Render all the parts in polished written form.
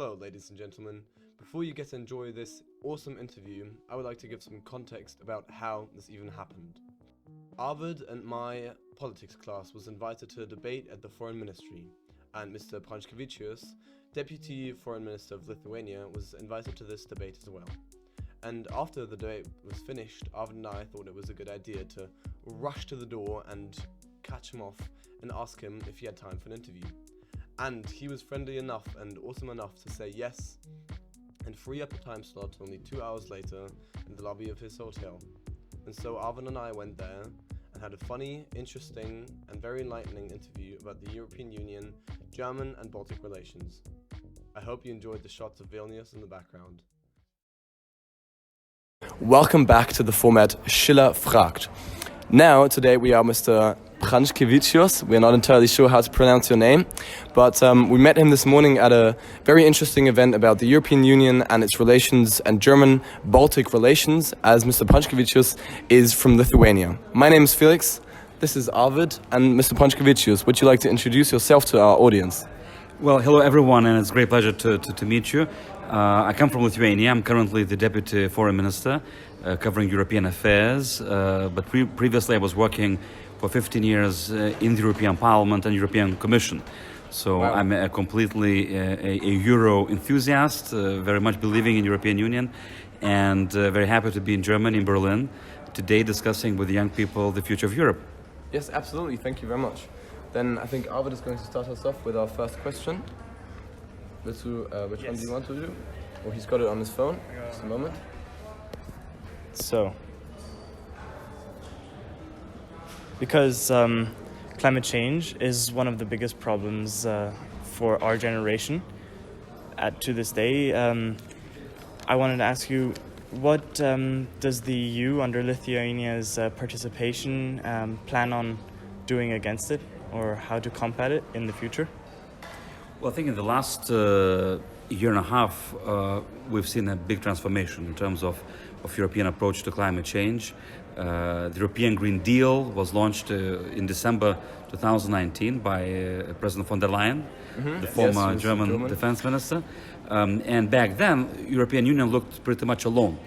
Hello, ladies and gentlemen. Before you get to enjoy this awesome interview, I would like to give some context about how this even happened. Arvid and my politics class was invited to a debate at the Foreign Ministry, and Mr. Pranckevicius, Deputy Foreign Minister of Lithuania, was invited to this debate as well. And after the debate was finished, Arvid and I thought it was a good idea to rush to the door and catch him off and ask him if he had time for an interview. And he was friendly enough and awesome enough to say yes and free up a time slot only 2 hours later in the lobby of his hotel. And so Arvid and I went there and had a funny, interesting and very enlightening interview about the European Union, German and Baltic relations. I hope you enjoyed the shots of Vilnius in the background. Welcome back to the format SCHRILLERFRAGT. Now, today we are Mr. Pranckevicius. We're not entirely sure how to pronounce your name, but we met him this morning at a very interesting event about the European Union and its relations and German-Baltic relations, as Mr. Pranckevicius is from Lithuania. My name is Felix, this is Arvid, and Mr. Pranckevicius, would you like to introduce yourself to our audience? Well, hello everyone, and it's a great pleasure to meet you. I come from Lithuania. I'm currently the Deputy Foreign Minister covering European affairs, but previously I was working for 15 years in the EU-parlament and European Commission. So wow. I'm a completely a Euro enthusiast, very much believing in European Union, and very happy to be in Germany, in Berlin, today discussing with the young people the future of Europe. Yes, absolutely. Thank you very much. Then I think Arvid is going to start us off with our first question. Which one do you want to do? Well, he's got it on his phone. Just a moment. So, because climate change is one of the biggest problems for our generation to this day, I wanted to ask you, what does the EU, under Lithuania's participation, plan on doing against it, or how to combat it in the future? Well, I think in the last year and a half, we've seen a big transformation in terms of European approach to climate change. The European Green Deal was launched in December 2019 by President von der Leyen, the former German defense minister. And back then, European Union looked pretty much alone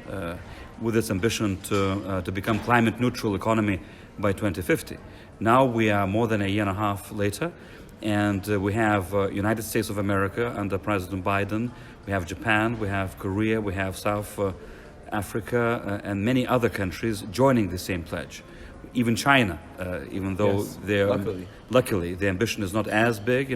with its ambition to become climate neutral economy by 2050. Now we are more than a year and a half later, and we have United States of America under President Biden, we have Japan, we have Korea, we have South Africa, and many other countries joining the same pledge. Even China, even though luckily the ambition is not as big,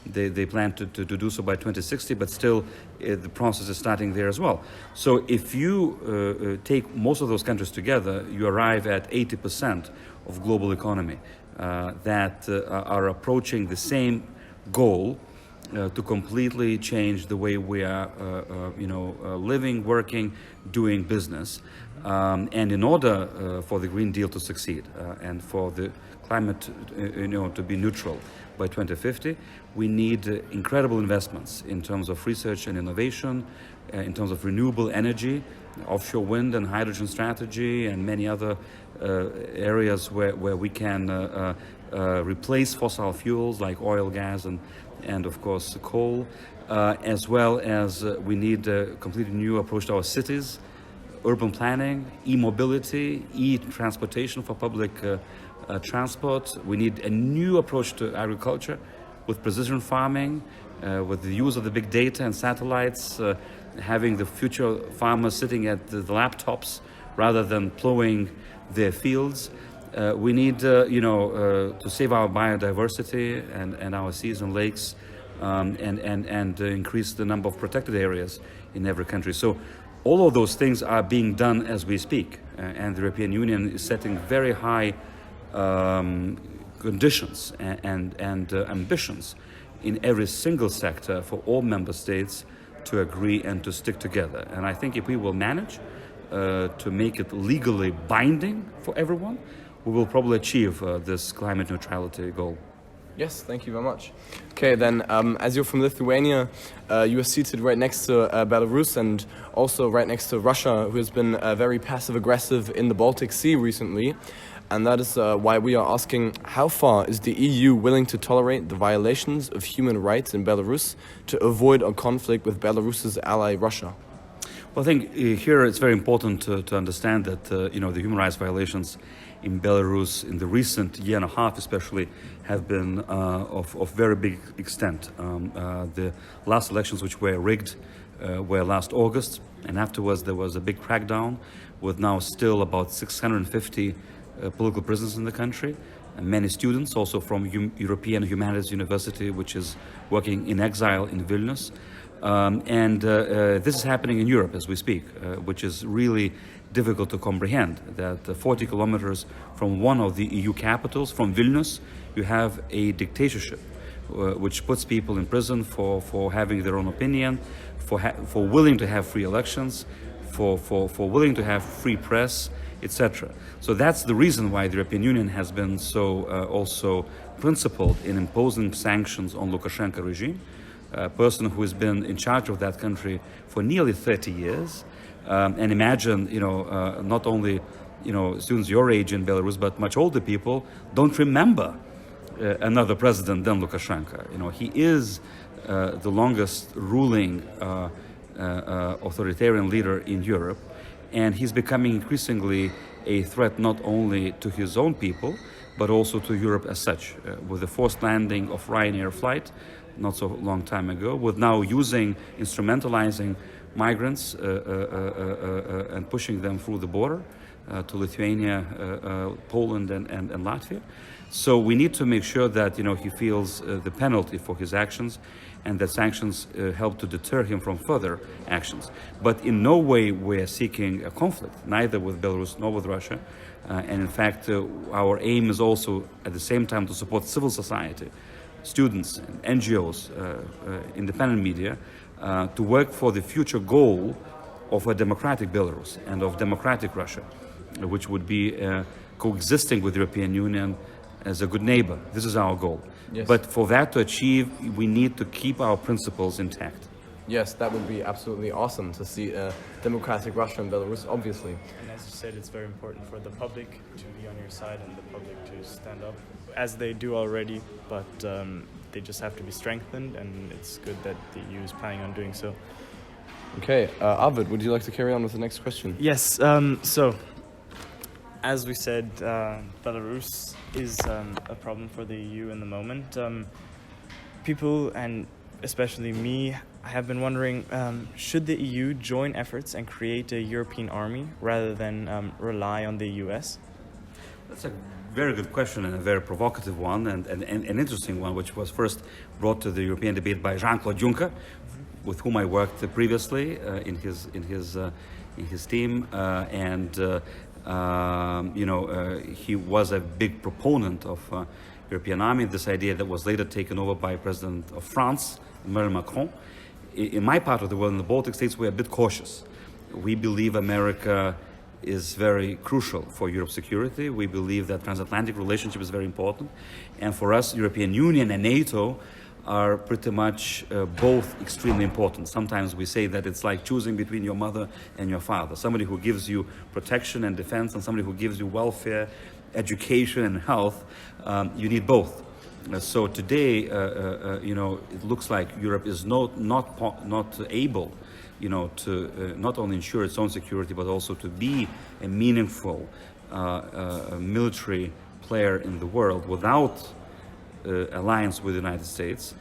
they plan to do so by 2060, but still the process is starting there as well. So if you take most of those countries together, you arrive at 80% of global economy that are approaching the same goal to completely change the way we are, living, working, doing business. And in order for the Green Deal to succeed and for the climate, to be neutral by 2050, we need incredible investments in terms of research and innovation, in terms of renewable energy, offshore wind and hydrogen strategy, and many other areas where we can replace fossil fuels like oil, gas, and of course coal, as well as we need a completely new approach to our cities, urban planning, e-mobility, e-transportation for public transport. We need a new approach to agriculture with precision farming, with the use of the big data and satellites, having the future farmers sitting at the laptops rather than plowing their fields. We need, to save our biodiversity and our seas and lakes, and increase the number of protected areas in every country. So all of those things are being done as we speak, and the European Union is setting very high conditions and ambitions in every single sector for all member states to agree and to stick together. And I think if we will manage to make it legally binding for everyone, we will probably achieve this climate neutrality goal. Yes, thank you very much. Okay, then, as you're from Lithuania, you are seated right next to Belarus and also right next to Russia, who has been very passive-aggressive in the Baltic Sea recently. and that is why we are asking, how far is the EU willing to tolerate the violations of human rights in Belarus to avoid a conflict with Belarus's ally Russia? Well, I think here it's very important to understand that the human rights violations in Belarus in the recent year and a half especially have been of very big extent. The last elections, which were rigged, were last August, and afterwards there was a big crackdown with now still about 650 political prisoners in the country, and many students also from European Humanities University, which is working in exile in Vilnius. This is happening in Europe as we speak, which is really difficult to comprehend, that 40 kilometers from one of the EU capitals, from Vilnius, you have a dictatorship which puts people in prison for having their own opinion, for willing to have free elections, for willing to have free press, etc. So that's the reason why the European Union has been so also principled in imposing sanctions on Lukashenko regime, a person who has been in charge of that country for nearly 30 years. And imagine, not only, students your age in Belarus, but much older people don't remember another president than Lukashenko. He is the longest ruling authoritarian leader in Europe, and he's becoming increasingly a threat not only to his own people, but also to Europe as such, with the forced landing of Ryanair flight not so long time ago, with now instrumentalizing migrants and pushing them through the border to Lithuania, Poland and Latvia. So we need to make sure that he feels the penalty for his actions, and that sanctions help to deter him from further actions. But in no way we're seeking a conflict, neither with Belarus nor with Russia. And in fact, our aim is also at the same time to support civil society, students, NGOs, independent media, to work for the future goal of a democratic Belarus and of democratic Russia, which would be coexisting with the European Union as a good neighbor. This is our goal. Yes. But for that to achieve, we need to keep our principles intact. Yes, that would be absolutely awesome to see a democratic Russia and Belarus, obviously. And as you said, it's very important for the public to be on your side and the public to stand up, as they do already, but they just have to be strengthened, and it's good that the EU is planning on doing so. Okay, Arvid, would you like to carry on with the next question? Yes, so as we said, Belarus is a problem for the EU in the moment. People, and especially me, have been wondering, should the EU join efforts and create a European army rather than rely on the US? That's a very good question, and a very provocative one, and an interesting one, which was first brought to the European debate by Jean-Claude Juncker, with whom I worked previously in his team, he was a big proponent of European army, this idea that was later taken over by President of France, Emmanuel Macron. In my part of the world, in the Baltic states, we're a bit cautious. We believe America is very crucial for Europe's security. We believe that transatlantic relationship is very important. And for us, European Union and NATO are pretty much both extremely important. Sometimes we say that it's like choosing between your mother and your father. Somebody who gives you protection and defense, and somebody who gives you welfare, education and health. You need both. So today, it looks like Europe is not able, to not only ensure its own security, but also to be a meaningful military player in the world without alliance with the United States.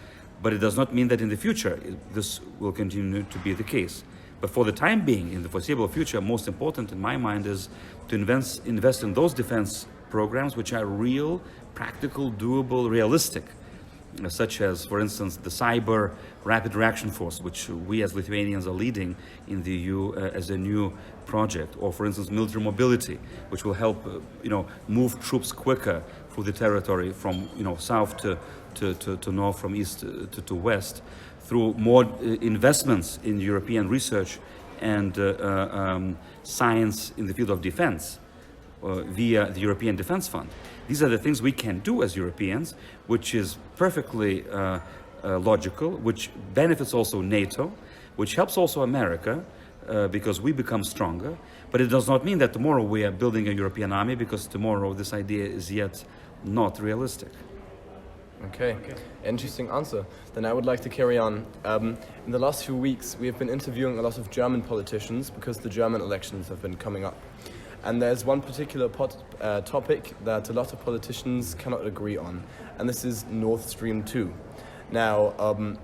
But it does not mean that in the future this will continue to be the case. But for the time being, in the foreseeable future, most important in my mind is to invest in those defense programs which are real, practical, doable, realistic, such as, for instance, the Cyber Rapid Reaction Force, which we as Lithuanians are leading in the EU as a new project, or, for instance, military mobility, which will help, move troops quicker through the territory from, south to north, from east to west, through more investments in European research and science in the field of defense via the European Defense Fund. These are the things we can do as Europeans, which is perfectly logical, which benefits also NATO, which helps also America because we become stronger. But it does not mean that tomorrow we are building a European army, because tomorrow this idea is yet not realistic. Okay, interesting answer. Then I would like to carry on. In the last few weeks, we have been interviewing a lot of German politicians because the German elections have been coming up. And there's one particular topic that a lot of politicians cannot agree on, and this is Nord Stream 2. Now,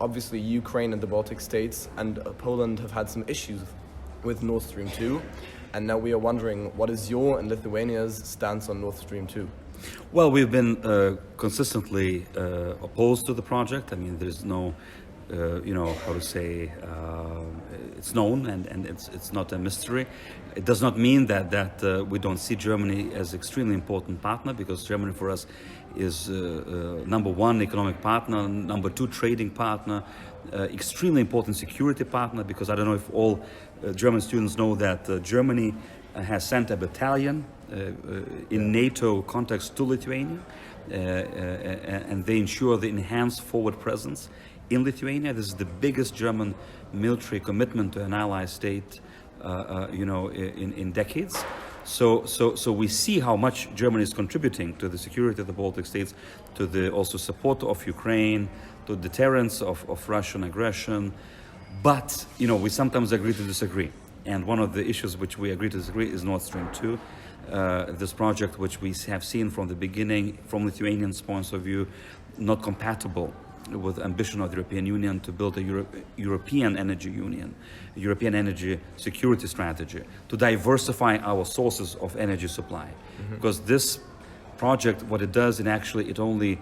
obviously, Ukraine and the Baltic states and Poland have had some issues with Nord Stream 2, and now we are wondering, what is your and Lithuania's stance on Nord Stream 2? Well, we've been consistently opposed to the project. I mean, there's no, how to say, it's known and it's not a mystery. It does not mean that we don't see Germany as an extremely important partner, because Germany for us is number one economic partner, number two trading partner, extremely important security partner, because I don't know if all German students know that Germany has sent a battalion in NATO context to Lithuania, and they ensure the enhanced forward presence in Lithuania. This is the biggest German military commitment to an ally state, in decades. So we see how much Germany is contributing to the security of the Baltic states, to the also support of Ukraine, to deterrence of Russian aggression. But we sometimes agree to disagree. And one of the issues which we agree to disagree is Nord Stream 2. This project, which we have seen from the beginning, from Lithuanians' point of view, not compatible with the ambition of the European Union to build a European energy union, a European energy security strategy, to diversify our sources of energy supply. Because this project, what it does, it only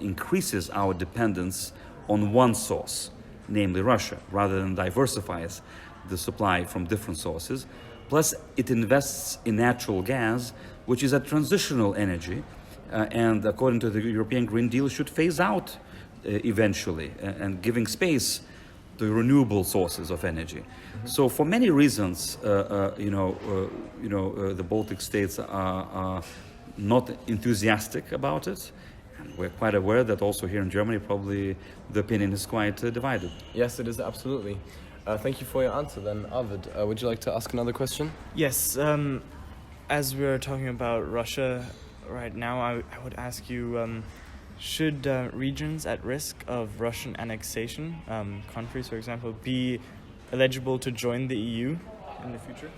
increases our dependence on one source, namely Russia, rather than diversifies the supply from different sources. Plus, it invests in natural gas, which is a transitional energy, and according to the European Green Deal, should phase out eventually, and giving space to renewable sources of energy. So, for many reasons, the Baltic states are not enthusiastic about it. And we're quite aware that also here in Germany, probably the opinion is quite divided. Yes, it is, absolutely. Thank you for your answer then. Arvid, would you like to ask another question? Yes, as we're talking about Russia right now, I would ask you, should regions at risk of Russian annexation, countries for example, be eligible to join the EU in the future?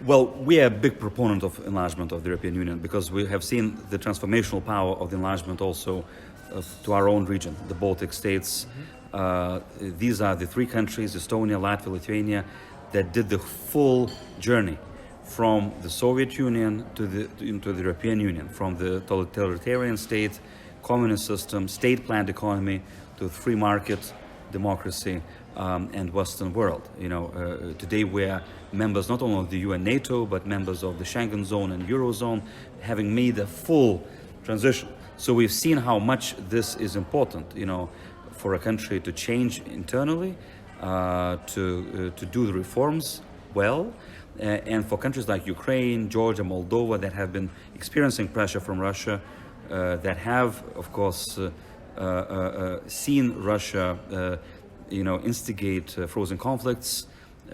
Well, we are a big proponent of enlargement of the European Union, because we have seen the transformational power of the enlargement also to our own region, the Baltic states. These are the three countries, Estonia, Latvia, Lithuania, that did the full journey from the Soviet Union into the European Union, from the totalitarian state, communist system, state-planned economy, to free market, democracy, and Western world. Today we are members not only of the EU and NATO, but members of the Schengen zone and Eurozone, having made a full transition. So we've seen how much this is important, for a country to change internally, to do the reforms well, and for countries like Ukraine, Georgia, Moldova, that have been experiencing pressure from Russia, that have, of course, seen Russia, instigate frozen conflicts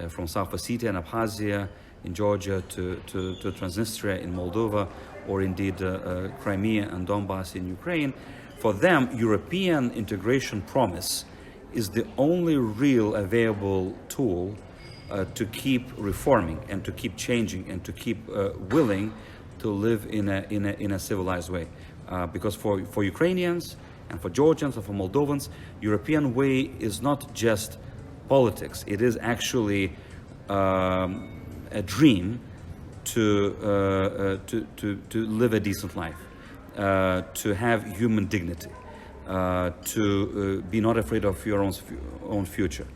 from South Ossetia and Abkhazia in Georgia to Transnistria in Moldova, or indeed Crimea and Donbass in Ukraine. For them, European integration promise is the only real available tool to keep reforming and to keep changing and to keep willing to live in a civilized way. Because for Ukrainians and for Georgians and for Moldovans, European way is not just politics. It is actually a dream to live a decent life, to have human dignity, to be not afraid of your own future,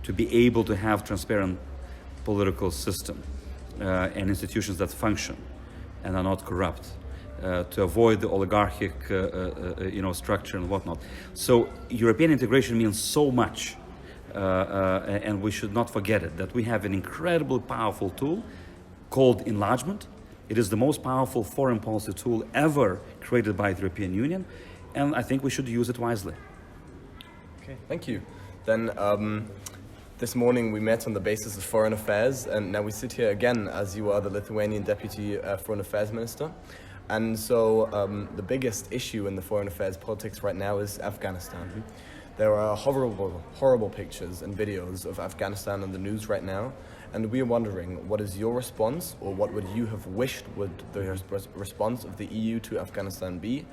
to be able to have transparent political system and institutions that function and are not corrupt, to avoid the oligarchic structure and whatnot. So European integration means so much, and we should not forget it, that we have an incredibly powerful tool called enlargement. It is the most powerful foreign policy tool ever created by the European Union, and I think we should use it wisely. Okay, thank you. Then This morning we met on the basis of foreign affairs, and now we sit here again as you are the Lithuanian Deputy Foreign Affairs Minister. And so the biggest issue in the foreign affairs politics right now is Afghanistan. There are horrible pictures and videos of Afghanistan in the news right now, and we are wondering, what is your response, or what would you have wished would the response of the EU to Afghanistan be?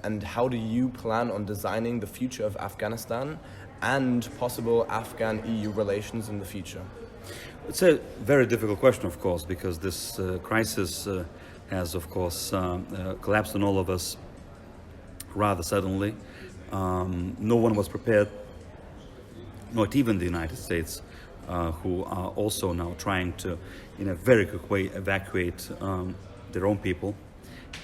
And how do you plan on designing the future of Afghanistan and possible Afghan-EU relations in the future? It's a very difficult question, of course, because this crisis has, of course, collapsed on all of us rather suddenly. No one was prepared, not even the United States, who are also now trying to, in a very quick way, evacuate their own people.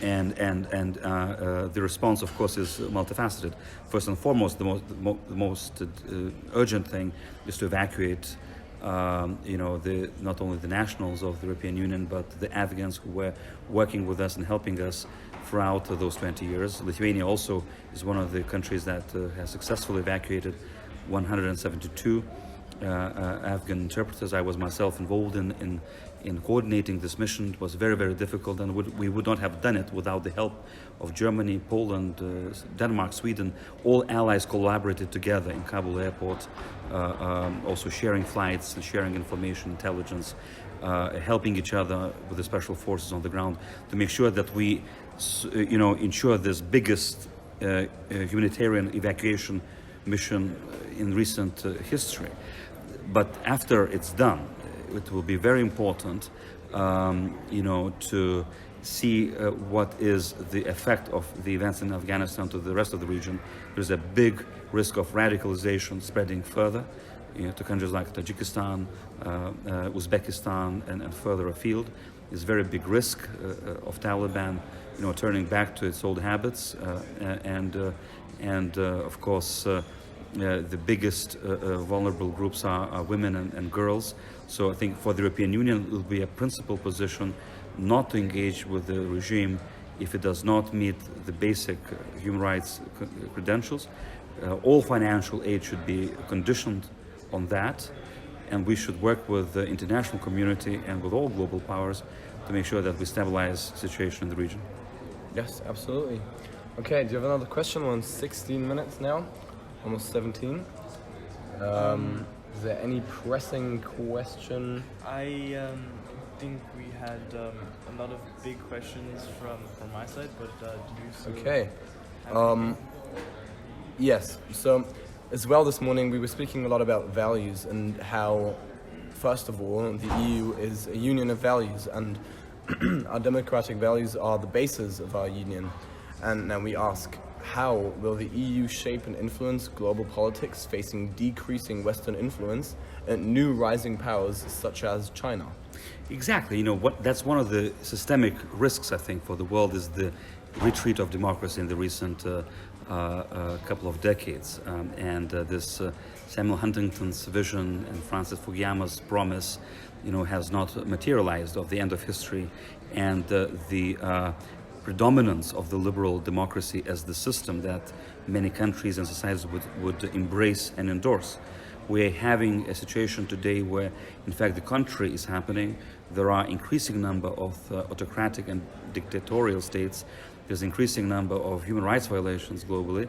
And the response, of course, is multifaceted. First and foremost, the most urgent thing is to evacuate, not only the nationals of the European Union, but the Afghans who were working with us and helping us throughout those 20 years. Lithuania also is one of the countries that has successfully evacuated 172 Afghan interpreters. I was myself involved in coordinating this mission. It was very, very difficult, and we would not have done it without the help of Germany, Poland, Denmark, Sweden. All allies collaborated together in Kabul airport, also sharing flights, sharing information, intelligence, helping each other with the special forces on the ground to make sure that we, ensure this biggest humanitarian evacuation mission in recent history. But after it's done, it will be very important, to see what is the effect of the events in Afghanistan to the rest of the region. There's a big risk of radicalization spreading further, to countries like Tajikistan, Uzbekistan, and further afield. There's a very big risk of Taliban, turning back to its old habits, and of course, the biggest vulnerable groups are women and girls. So I think for the European Union, it will be a principal position not to engage with the regime if it does not meet the basic human rights credentials. All financial aid should be conditioned on that, and we should work with the international community and with all global powers to make sure that we stabilize the situation in the region. Yes, absolutely. Okay, do you have another question? We're on 16 minutes now, almost 17. Is there any pressing question? I think we had a lot of big questions from my side, but do you still Okay. have Yes, so as well this morning we were speaking a lot about values and how, first of all, the EU is a union of values, and our democratic values are the basis of our union. And now we ask, how will the EU shape and influence global politics facing decreasing Western influence and new rising powers such as China? Exactly. That's one of the systemic risks, I think, for the world, is the retreat of democracy in the recent couple of decades. This Samuel Huntington's vision and Francis Fukuyama's promise, has not materialized of the end of history, and the predominance of the liberal democracy as the system that many countries and societies would embrace and endorse. We're having a situation today where, in fact, the contrary is happening. There are increasing number of autocratic and dictatorial states. There's increasing number of human rights violations globally.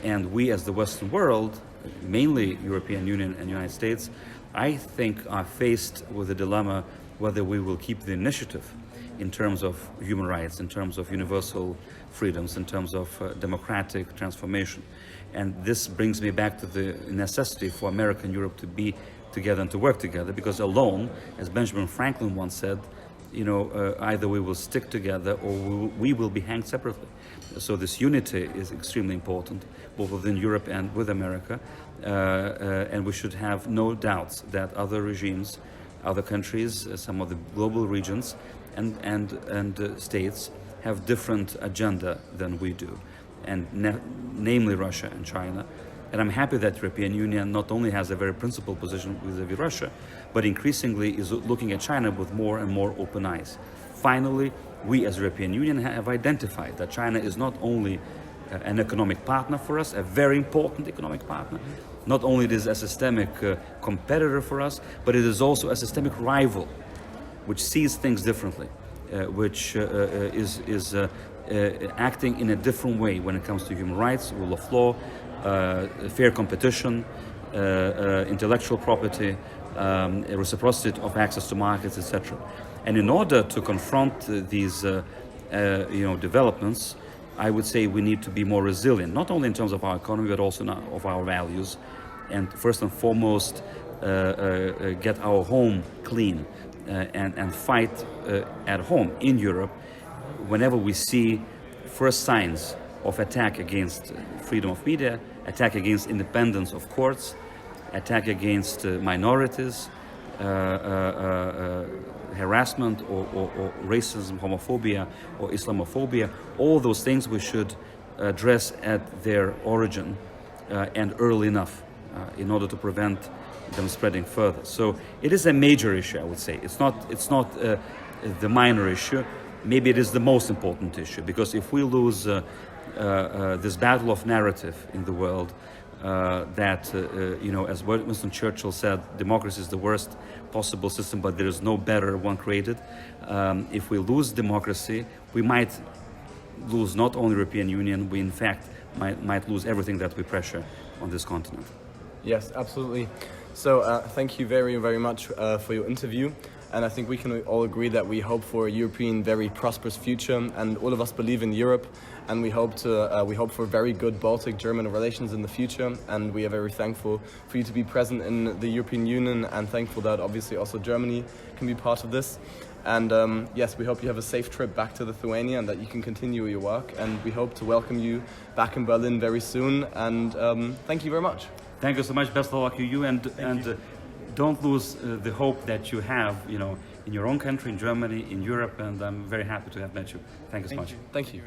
And we, as the Western world, mainly European Union and United States, I think are faced with a dilemma whether we will keep the initiative in terms of human rights, in terms of universal freedoms, in terms of democratic transformation. And this brings me back to the necessity for America and Europe to be together and to work together, because alone, as Benjamin Franklin once said, either we will stick together or we will be hanged separately. So this unity is extremely important, both within Europe and with America, and we should have no doubts that other regimes, other countries, some of the global regions, and states have different agenda than we do, and namely Russia and China. And I'm happy that the European Union not only has a very principled position vis-à-vis Russia, but increasingly is looking at China with more and more open eyes. Finally, we as European Union have identified that China is not only an economic partner for us, a very important economic partner. Not only it is a systemic competitor for us, but it is also a systemic rival, which sees things differently, which is acting in a different way when it comes to human rights, rule of law, fair competition, intellectual property, reciprocity of access to markets, etc. And in order to confront these developments, I would say we need to be more resilient, not only in terms of our economy, but also of our values. And first and foremost, get our home clean and fight at home in Europe whenever we see first signs of attack against freedom of media, attack against independence of courts, attack against minorities, harassment or racism, homophobia or Islamophobia. All those things we should address at their origin and early enough in order to prevent them spreading further. So it is a major issue, I would say. It's not the minor issue. Maybe it is the most important issue, because if we lose this battle of narrative in the world, as Winston Churchill said, democracy is the worst possible system, but there is no better one created. If we lose democracy, we might lose not only European Union, we in fact might lose everything that we pressure on this continent. Yes, absolutely. So thank you very, very much for your interview. And I think we can all agree that we hope for a European, very prosperous future, and all of us believe in Europe, and we hope for very good Baltic-German relations in the future. And we are very thankful for you to be present in the European Union, and thankful that obviously also Germany can be part of this. And yes, we hope you have a safe trip back to Lithuania and that you can continue your work. And we hope to welcome you back in Berlin very soon. And thank you very much. Thank you so much. Best of luck to you, and don't lose the hope that you have, in your own country, in Germany, in Europe, and I'm very happy to have met you. Thank you so much. Thank you.